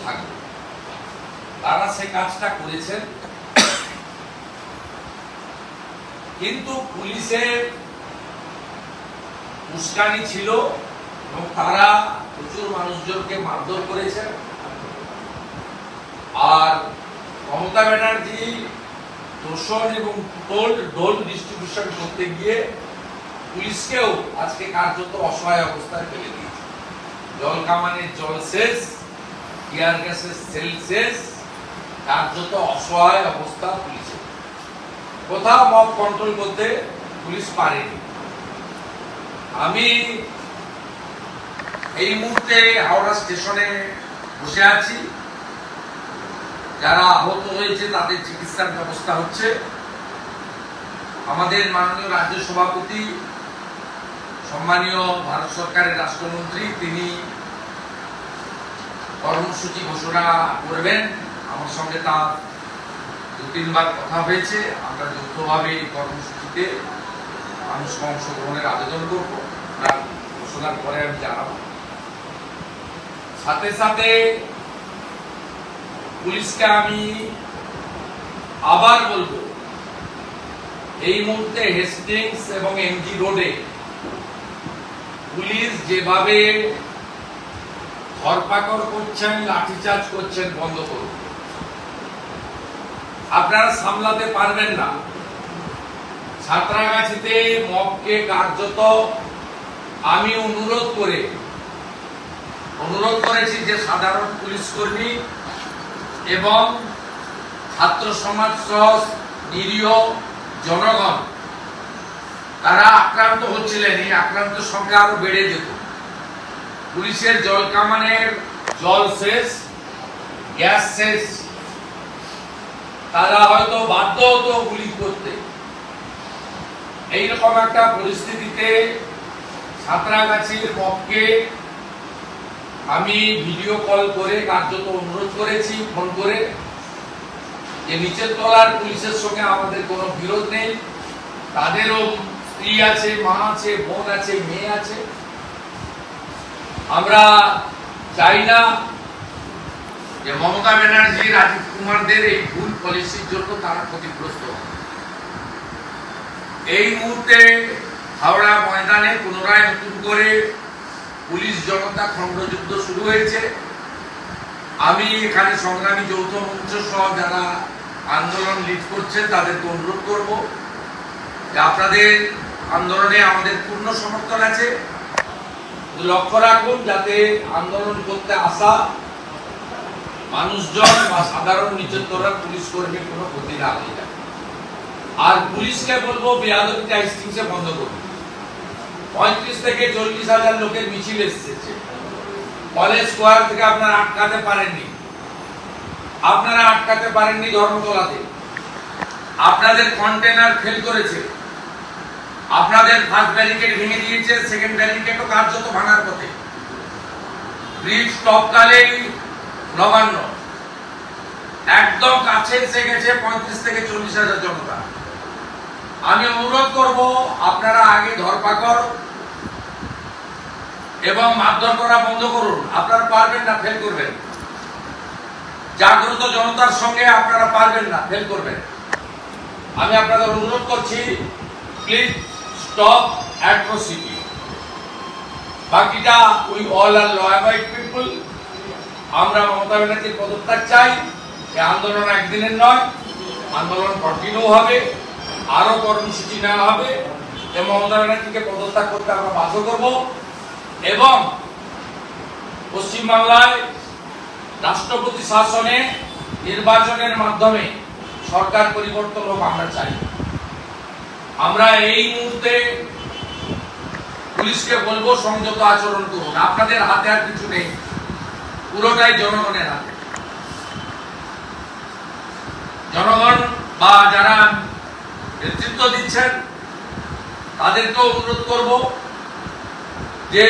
থাকবে। তারা সে কাজটা করেছেন, কিন্তু পুলিশের উস্কানি ছিল এবং তারা প্রচুর মানুষজনকে মারধর করেছেন। আর মমতা ব্যানার্জি তোষণ এবং ডোল ডিস্ট্রিবিউশন করতে গিয়ে পুলিশকেও আজকে কার্যত অসহায় অবস্থায় ফেলে দিয়েছে। জল কামানের জল শেষ, টিয়ার গ্যাসের সেল শেষ, কার্যত অসহায় অবস্থা পুলিশের। কোথাও মব কন্ট্রোল করতে পুলিশ পারেনি। আমি এই মুহূর্তে হাওড়া স্টেশনে বসে আছি। যারা আহত হয়েছে তাদের চিকিৎসার ব্যবস্থা হচ্ছে। আমাদের মাননীয় রাজ্য সভাপতি, সম্মানীয় ভারত সরকারের রাষ্ট্রমন্ত্রী, তিনি কর্মসূচি ঘোষণা করবেন। আমার সঙ্গে তার 2-3 বার কথা হয়েছে। আমরা যৌথভাবে এই কর্মসূচিতে মানুষকে অংশগ্রহণের আবেদন করব। ঘোষণার পরে আমি জানাবো। সাথে সাথে পুলিশকে আমি আবার বলবো, এই মুহূর্তে হেস্টিংস এবং এমজি রোডে পুলিশ যেভাবে ধরপাকড় করছেন, লাঠিচার্জ করছেন, বন্ধ করুন। আপনারা সামলাতে পারবেন না। সাঁতরাগাছিতে মবকে কার্যত আমি অনুরোধ করেছি যে সাধারণ পুলিশ কর্মী এবং ছাত্র সমাজ সহ নিরীহ জনগণ তারা আক্রান্ত হচ্ছিলেন। এই আক্রান্ত সংখ্যা আরো বেড়ে যেত। পুলিশের জল কামানের জল শেষ, গ্যাস শেষ, তারা হয়তো বাধ্য হতো গুলি করতে। এইরকম একটা পরিস্থিতিতে সাঁতরাগাছির মবকে আমি ভিডিও কল করে কার্যত অনুরোধ করেছি, ফোন করে, যে নিচের তলার পুলিশের সঙ্গে আমাদের কোনো বিরোধ নেই। তাদেরও স্ত্রী আছে, মা আছে, বোন আছে, মেয়ে আছে। আমরা চাই না যে মমতা ব্যানার্জি, রাজীব কুমারদের এই ভুল পলিসির জন্য তারা ক্ষতিগ্রস্ত হয়। এই মুহূর্তে হাওড়া ময়দানে পুনরায় নতুন করে পুলিশ জনতা খণ্ডযুদ্ধ শুরু হয়েছে। আমি এখানে সংগ্রামী যৌথ মঞ্চ সহ যারা আন্দোলন লিড করছেন তাদেরকে অনুরোধ করব যে আপনাদের আন্দোলনে আমাদের পূর্ণ সমর্থন আছে। লক্ষ্য রাখুন যাতে আন্দোলন করতে আসা মানুষজন বা সাধারণ নিচের তলার পুলিশ কর্মীর কোনো ক্ষতি না হয়ে যায়। আর পুলিশকে বলবো বেয়াদবি হাইস্টিংসে বন্ধ করুন। 35 থেকে 40 হাজার লোকের মিছিল এসেছে। কলেজ স্কোয়ার থেকে আপনারা আটকাতে পারেননি ধর্মতলাতে। আপনাদের কন্টেনার ফেল করেছে, আপনাদের ফার্স্ট ব্যারিকেড ভেঙে দিয়েছে, সেকেন্ড ব্যারিকেডও কার্যত ভাঙার পথে। ব্রিজ টপকালেই নবান্ন একদম কাছে এসে গেছে 35 থেকে 40 হাজার জনতা। আমি অনুরোধ করব আপনারা আগে ধরপাকড় এবং মারধর করা বন্ধ করুন। আপনারা পারবেন না, ফেল করবেন। জাগ্রত জনতার সঙ্গে আপনারা পারবেন না, ফেল করবেন। আমি আপনাদের অনুরোধ করছি, প্লিজ স্টপ অ্যাট্রোসিটি। বাকিটা we all are law abide people. আমরা মমতা ব্যানার্জির পদত্যাগ চাই। এই আন্দোলন একদিনের নয়, আন্দোলন কন্টিনিউ হবে, আরো কর্মসূচি নেওয়া হবে এবং মমতা ব্যানার্জিকে পদত্যাগ করতে আমরা বাধ্য করব। এবং পশ্চিমবাংলায় রাষ্ট্রপতি শাসনে নির্বাচনের মাধ্যমে সরকার পরিবর্তন হোক আমরা চাই। আমরা এই মুহূর্তে পুলিশকে বলবো সংযত আচরণ করুন। আপনাদের হাতে আর কিছু নেই, পুরোটাই জনগণের হাতে। জনগণ বা যারা নেতৃত্ব দিচ্ছেন তাদেরকে অনুরোধ করব যে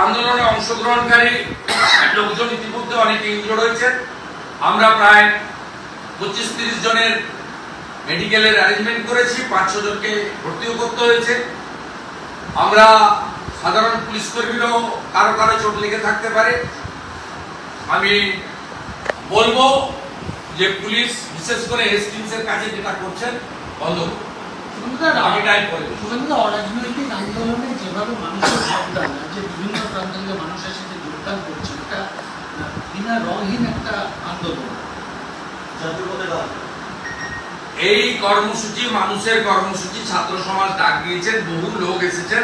আন্দোলনে অংশগ্রহণকারী লোকজন ইতিমধ্যে অনেকে ইনজোর্ড হয়েছেন। আমরা প্রায় 25-30 জনের মেডিকেলের অ্যারেঞ্জমেন্ট করেছি, 500 জনকে ভর্তিও করতে হয়েছে। আমরা সাধারণ পুলিশ কর্মীরাও কারো কারো চোট লেগে থাকতে পারে। আমি বলবো যে পুলিশ বিশেষ করে এসটিএসের কাছে যেটা করছেন বন্ধ করুন। অরাজনৈতিক আন্দোলনে যেভাবে মানুষের যোগদান, যে বিভিন্ন প্রান্ত থেকে মানুষ এসে যে যোগদান করছে, এটা বিনা রঙহীন একটা আন্দোলন। এই কর্মসূচি মানুষের কর্মসূচি ছাত্র সমাজ ডাক দিয়েছেন, বহু লোক এসেছেন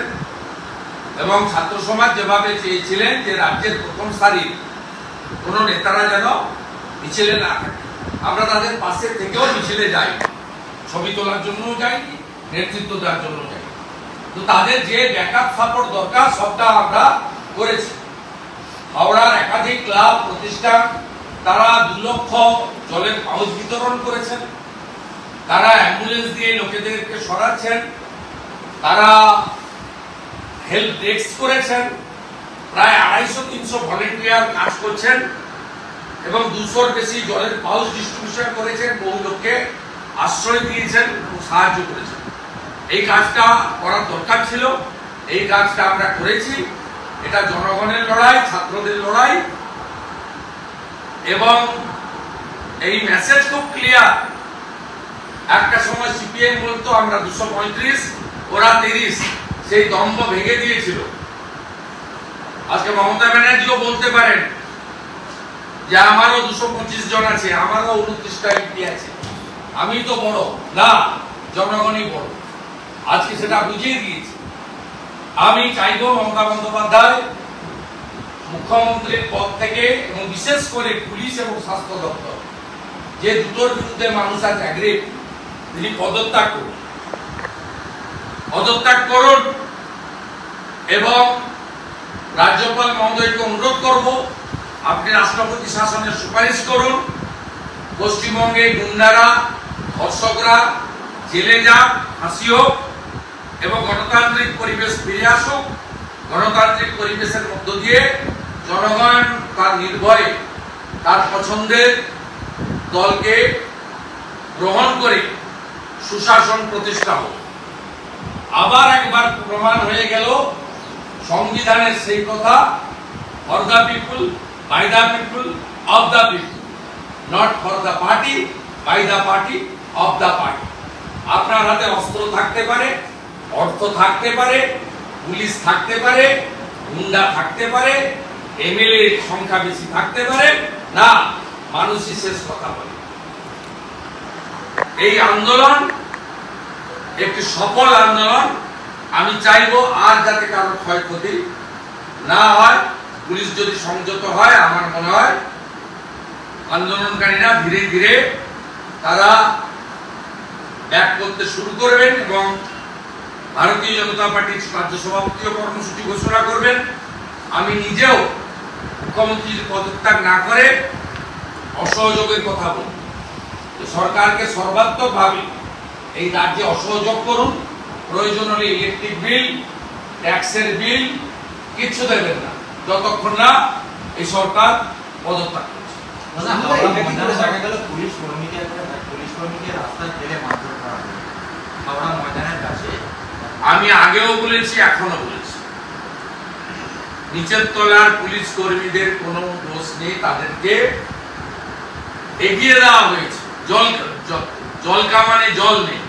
এবং ছাত্র সমাজ যেভাবে চেয়েছিলেন যে রাজ্যের প্রথম সারির কোন নেতারা যেন মিছিলে না থাকে, আমরা তাদের পাশে থেকেও মিছিলে যাই, ছবি তোলার জন্য যাইনি, নেতৃত্ব দেওয়ার জন্য যাই, তো তাদের যে ব্যাকআপ সাপোর্ট দরকার সবটা আমরা করেছি। হাওড়ার একাধিক ক্লাব প্রতিষ্ঠান তারা 2 লক্ষ জলের পাউচ বিতরণ করেছেন, তারা অ্যাম্বুলেন্স দিয়ে লোকেদেরকে সরাচ্ছেন, তারা হেল্প ডেস্ক করেছেন, প্রায় 250-300 ভলেন্টিয়ার কাজ করছেন এবং 200-র বেশি জলের পাউচ ডিস্ট্রিবিউশন করেছেন, বহু লোককে আশ্রয় দিয়েছেন এবং সাহায্য করেছেন। এই কাজটা করার দরকার ছিল, এই কাজটা আমরা করেছি। এটা জনগণের লড়াই, ছাত্রদের লড়াই এবং এই মেসেজ খুব ক্লিয়ার। একটা সময় সিপিএম বলতো আমরা 235, ওরা 30, সেই দম্ভ ভেঙে দিয়েছিল। আজকে মমতা ব্যানার্জিও বলতে পারেন যে আমারও 225 জন আছে, আমারও 29টা এমপি আছে, আমি তো বড় না, জনগণই বড়। আজকে সেটা বুঝিয়ে দিয়েছি। আমি চাইব মমতা বন্দ্যোপাধ্যায় মুখ্যমন্ত্রীর পদ থেকে এবং বিশেষ করে পুলিশ এবং স্বাস্থ্য দপ্তর, যে দুটোর বিরুদ্ধে মানুষ আজ অ্যাগ্রেভ, তিনি পদত্যাগ করুন এবং রাজ্যপাল মহোদয়কে অনুরোধ করব আপনি রাষ্ট্রপতি শাসনের সুপারিশ করুন। পশ্চিমবঙ্গে গুন্ডারা, ধর্ষকরা জেলে যাক, ফাঁসি হোক এবং গণতান্ত্রিক পরিবেশ ফিরে আসুক। গণতান্ত্রিক পরিবেশের মধ্য দিয়ে জনগণ তার নির্ভয়ে তার পছন্দের দলকে গ্রহণ করে সুশাসন প্রতিষ্ঠা হোক। আবার একবার প্রমাণ হয়ে গেল সংবিধানের সেই কথা, for the people, by the people, of the people, not for the party, by the party, of the party. আপনার হাতে অস্ত্র থাকতে পারে, অর্থ থাকতে পারে, পুলিশ থাকতে পারে, গুন্ডা থাকতে পারে, এমএলএ সংখ্যা বেশি থাকতে পারে, না, মানুষই শেষ কথা বলে। এই আন্দোলন একটি সফল আন্দোলন। আমি চাইবো আর যাতে কারো ক্ষয়ক্ষতি না হয়। পুলিশ যদি সংযত হয়, আমার মনে হয় আন্দোলনকারীরা ধীরে ধীরে তারা ব্যাক করতে শুরু করবেন এবং ভারতীয় জনতা পার্টির রাজ্য সভাপতিও কর্মসূচি ঘোষণা করবেন। আমি নিজেও মুখ্যমন্ত্রীর পদত্যাগ না করে অসহযোগের কথা বলব। সরকারকে সর্বাত্মকভাবে এই রাজ্যে অসহযোগ করুন। প্রয়োজন হলে ইলেকট্রিক বিল, ট্যাক্সের বিল কিচ্ছু দেবেন না যতক্ষণ না এই সরকার পদত্যাগ করছে। আমি আগেও বলেছি, এখনো বলেছি, নিচের তলার পুলিশ কর্মীদের কোনো দোষ নেই, তাদেরকে এগিয়ে দেওয়া হয়েছে। জল কামানে জল নেই,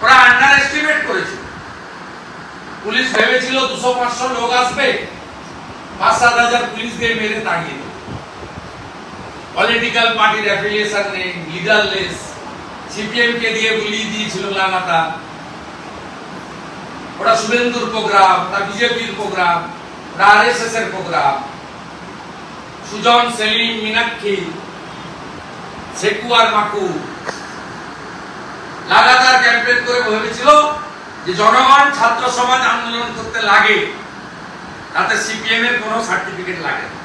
ওরা আন্ডার এস্টিমেট করেছে। পুলিশ ভেবেছিল 200-500 লোক আসবে, 5-7 হাজার পুলিশ দিয়ে মেরে তাড়িয়ে দেবে। পলিটিক্যাল পার্টির অ্যাফিলিয়েশন নেই, লিডারলেস, সিপিএম কে দিয়ে বুলিয়ে দিয়েছিল লাগাতার। ওটা শুভেন্দুর প্রোগ্রাম, ওটা বিজেপির প্রোগ্রাম, ওটা আরএসএস এর প্রোগ্রাম। সুজন, সেলিম, মীনাক্ষী, সেকু আর মাকু লাগাতার ক্যাম্পেইন করে ভেবেছিল যে জনগণ ছাত্র সমাজ আন্দোলন করতে লাগে, তাতে সিপিএম এর কোনো সার্টিফিকেট লাগে না।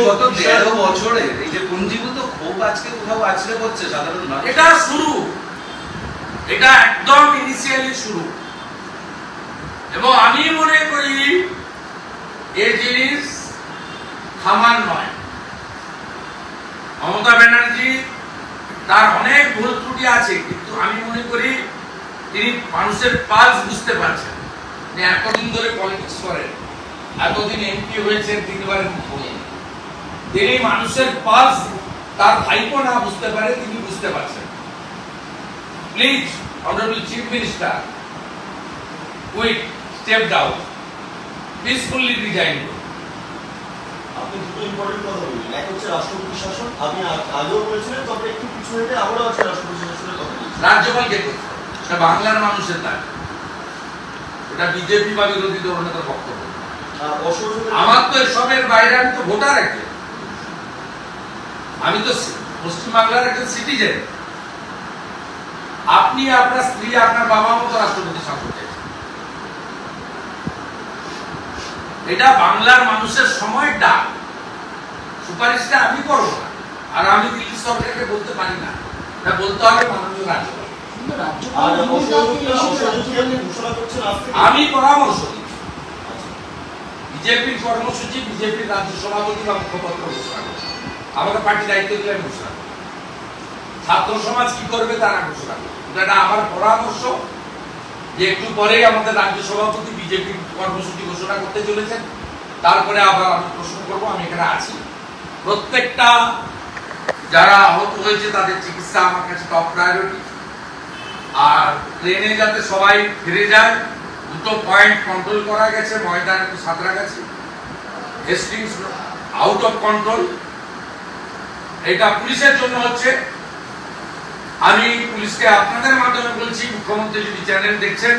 গত 13 বছরে এই যে পুঞ্জীভূত ক্ষোভ আজকে কোথাও আছড়ে পড়ছে সাধারণ মানুষ। এটা শুরু, এটা একদম ইনিশিয়ালি শুরু এবং আমি মনে করি এই জিনিস থামার নয়। মমতা ব্যানার্জি তার অনেক ভুল ত্রুটি আছে, কিন্তু আমি মনে করি তিনি মানুষের পালস বুঝতে পারছেন। এতদিন ধরে পলিটিক্স করেন, এতদিন এমপি হয়েছেন, 3বার মুখ্যমন্ত্রী, তিনি মানুষের পালস তার ভাইপো না বুঝতে পারে, তিনি বুঝতে পারছেন। Please honourable chief minister, quick step down, peacefully resign করুন। আপনি দুটো ইম্পর্টেন্ট কথা বললেন, এক হচ্ছে রাষ্ট্রপতি শাসন, আপনি আগেও বলেছিলেন, তবে একটু পিছু হেঁটে আবারও আছে রাষ্ট্রপতি শাসনের কথা বলছেন। রাজ্যপালকে করতে হবে, এটা বাংলার মানুষের দাবি, এটা বিজেপি বা বিরোধী দলনেতার বক্তব্য। আমার তো এসবের বাইরে, আমি তো ভোটার একজন, আমি তো পশ্চিমবাংলার একজন সিটিজেন। আপনি আপনার স্ত্রী, আপনার বাবা মতো রাষ্ট্রপতি শাসন চাইছেন, এটা বাংলার মানুষের সময়ের ডাক। সুপারিশটা আমি করবো না, আর আমি দিল্লি সরকারকে বলতে পারি না, এটা বলতে হবে মাননীয় রাজ্যপাল। আমি পরামর্শ দিচ্ছি, বিজেপির কর্মসূচি বিজেপির রাজ্য সভাপতি বা মুখপাত্র ঘোষণা করবে, আমাকে পার্টি দায়িত্ব দিলে আমি ঘোষণা করব। ছাত্র সমাজ কি করবে তারা ঘোষণা করবে, এটা আমার পরামর্শ। যে একটু পরেই আমাদের রাজ্য সভাপতি বিজেপির কর্মসূচি ঘোষণা করতে চলেছেন, তারপরে আবার আমি প্রশ্ন করবো। আমি এখানে আছি, প্রত্যেকটা যারা আহত হয়েছে তাদের চিকিৎসা আমার কাছে টপ প্রায়োরিটি। আর ট্রেনে যাতে সবাই ফিরে যায়, দুটো পয়েন্ট কন্ট্রোল করা গেছে, ময়দান একটু Santragachi, Hastings out of control. এটা পুলিশের জন্য হচ্ছে। আমি পুলিশকে আপনাদের মাধ্যমে বলছি, মুখ্যমন্ত্রী যদি চ্যানেল দেখছেন,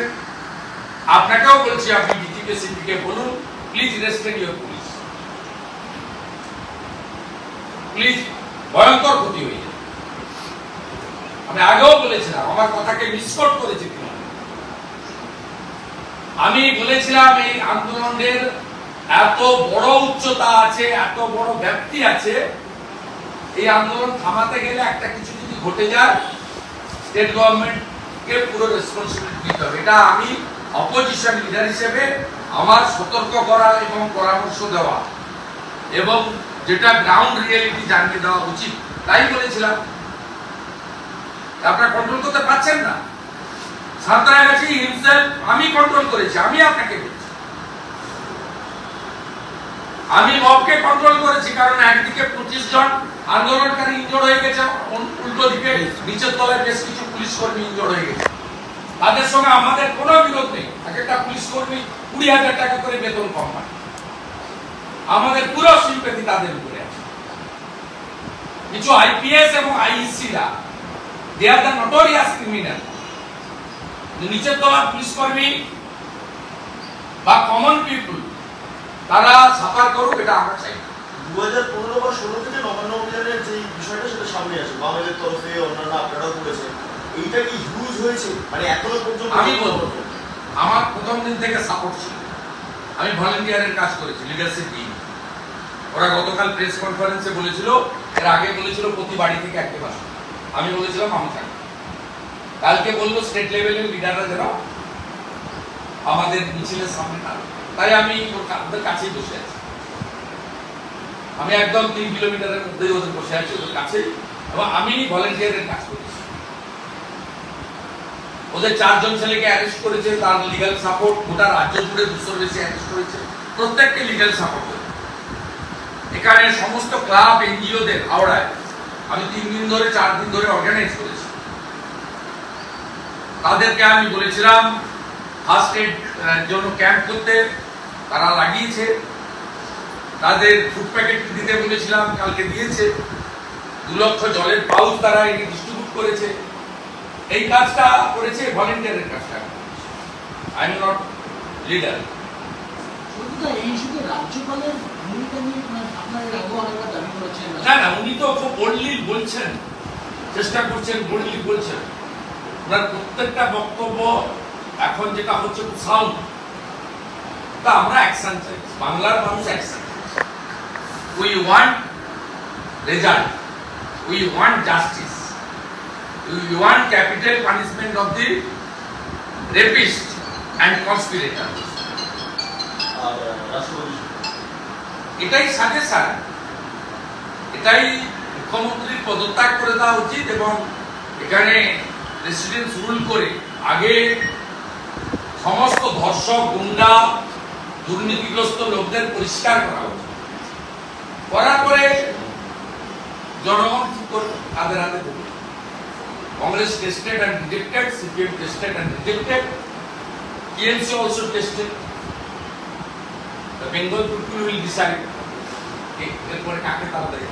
আপনাকেও বলছি, আপনি ডিজিপি সিপিকে বলুন, please restrain your police. Please, ভয়ঙ্কর ক্ষতি হয়ে যায়। আমি আগেও বলেছিলাম, আমার কথাকে মিসকোট করেছি। আমি বলেছিলাম এই আন্দোলনের এত বড় উচ্চতা আছে, এত বড় ব্যাপ্তি আছে, এই আন্দোলন থামাতে গেলে একটা কিছু যদি ঘটে যায়, স্টেট গভর্নমেন্টকে পুরো রেসপন্সিবিলিটি নিতে হবে। এটা আমি অপোজিশন লিডার হিসেবে আমার সতর্ক করা এবং পরামর্শ দেওয়া, এবং যেটা গ্রাউন্ড রিয়েলিটি জানিয়ে দেওয়া উচিত, তাই বলেছিলাম। আপনারা কন্ট্রোল করতে পারছেন না। সাঁতরাগাছি হিমসেলফ আমি কন্ট্রোল করেছি, আমি আপনাকে বলছি, আমি মবকে কন্ট্রোল করেছি। কারণ একদিকে 25 জন আন্দোলনকারী ইনজোর্ড হয়ে গেছে, উল্টো দিকে নিচের তলায় বেশ কিছু পুলিশ কর্মী ইনজোর্ড হয়ে গেছে। তাদের সঙ্গে আমাদের কোনো বিরোধ নেই। এক একটা পুলিশ কর্মী 20,000 টাকা করে বেতন কম পায়, আমাদের পুরো সিম্পেথি তাদের উপরে আছে। কিছু আইপিএস এবং আইইসিরা, দে আর দ্য নোটোরিয়াস ক্রিমিনাল। নিচের তলার পুলিশ কর্মী বা কমন পিপল তারা সাফার করুক, এটা আমরা চাই। 2015 বা 16 থেকে নবান্ন অভিযানের যে বিষয়টা, সেটা সামনে আসে, বামেদের তরফে অন্যান্য আপনারাও করেছেন। এইটা কি হিউজ হয়েছে, মানে এখনো পর্যন্ত? আমি বলবো, আমার প্রথম দিন থেকে সাপোর্ট ছিল। আমি ভলেন্টিয়ারের কাজ করেছি, লিডারশিপ দিই। ওরা গতকাল প্রেস কনফারেন্সে বলেছিল, এর আগে বলেছিল প্রতি বাড়ি থেকে একটা বাস। আমি বলেছিলাম আমি থাকি। কালকে বললো স্টেট লেভেলের লিডাররা যেন আমাদের মিছিলের সামনে না, তাই আমি ওদের কাছেই বসে আছি। আমি একদম 3 কিলোমিটারের মধ্যেই ওদের বসে আছি, ওদের কাছেই, এবং আমি ভলেন্টিয়ারের কাজ করেছি। ওদের 4 জন ছেলেকে অ্যারেস্ট করেছে, তার লিগ্যাল সাপোর্ট গোটা রাজ্য জুড়ে 200-র বেশি অ্যারেস্ট করেছে, প্রত্যেককে লিগ্যাল সাপোর্ট করে। এখানে সমস্ত ক্লাব এনজিওদের হাওড়ায় আমি 3 দিন ধরে 4 দিন ধরে অর্গানাইজ করেছি। তাদেরকে আমি বলেছিলাম ফার্স্ট এড জন্য ক্যাম্প করতে, তারা লাগিয়েছে। তাদের ফুড প্যাকেট দিতে বলেছিলাম, কালকে দিয়েছে। 2 লক্ষ জলের পাউচ তারা এনে ডিস্ট্রিবিউট করেছে। এই কাজটা করেছে ভলেন্টিয়ারের কাজটা। I am not leader. এই ইস্যুতে রাজ্যপালের ভূমিকা নিয়ে আপনার এর আগেও অনেকবার দাবি করেছেন। না না, উনি তো খুব বোল্ডলি বলছেন, চেষ্টা করছেন, বোল্ডলি বলছেন। ওনার প্রত্যেকটা বক্তব্য এখন যেটা হচ্ছে সাউন্ড, তা আমরা অ্যাকশন চাই। বাংলার মানুষ অ্যাকশন চাই। We want result, we want justice, we want capital punishment of the rapist and conspirator. এটাই সাজেশন, এটাই মুখ্যমন্ত্রীর পদত্যাগ করে দেওয়া উচিত, এবং এখানে প্রেসিডেন্ট রুল করে আগে সমস্ত ধর্ষক, গুন্ডা, দুর্নীতিগ্রস্ত লোকদের পরিষ্কার করা উচিত। করার পরে জনগণ কি করবে কাদের হাতে দেবে? Congress tested and rejected, CPM tested and rejected, TMC also tested. The Bengal people will decide এরপরে কাকে তারা দেয়।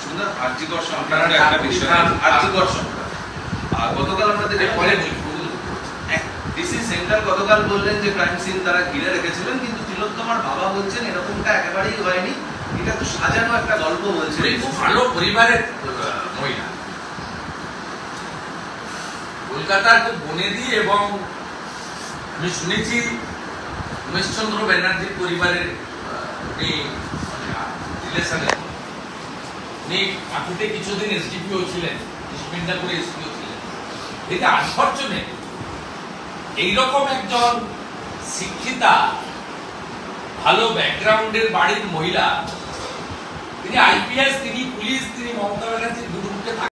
সুন্দর আর্যিকর সংক্রান্ত একটা বিষয়, আর্যিকর সংক্রান্ত। আর গতকাল আমরা পরে ডিসি সেন্টার গতকাল বললেন যে ক্রাইম সিন তারা ঘিরে রেখেছিলেন, কিন্তু তিলোত্তমার বাবা বলছেন এরকমটা একেবারেই হয়নি, এটা তো সাজানো একটা গল্প বলছেন। খুব ভালো পরিবারের মহিলা, কলকাতার খুব বনেদি, এবং আমি শুনেছি উমেশচন্দ্র ব্যানার্জির পরিবারের রিলেশনে উনি পাখিতে কিছুদিন এসডিপিও ছিলেন, মিদনাপুরে এসডিপিও ছিলেন। এটা আনফরচুনেট, এইরকম একজন শিক্ষিতা ভালো ব্যাকগ্রাউন্ডের বাড়ির মহিলা, তিনি আইপিএস, তিনি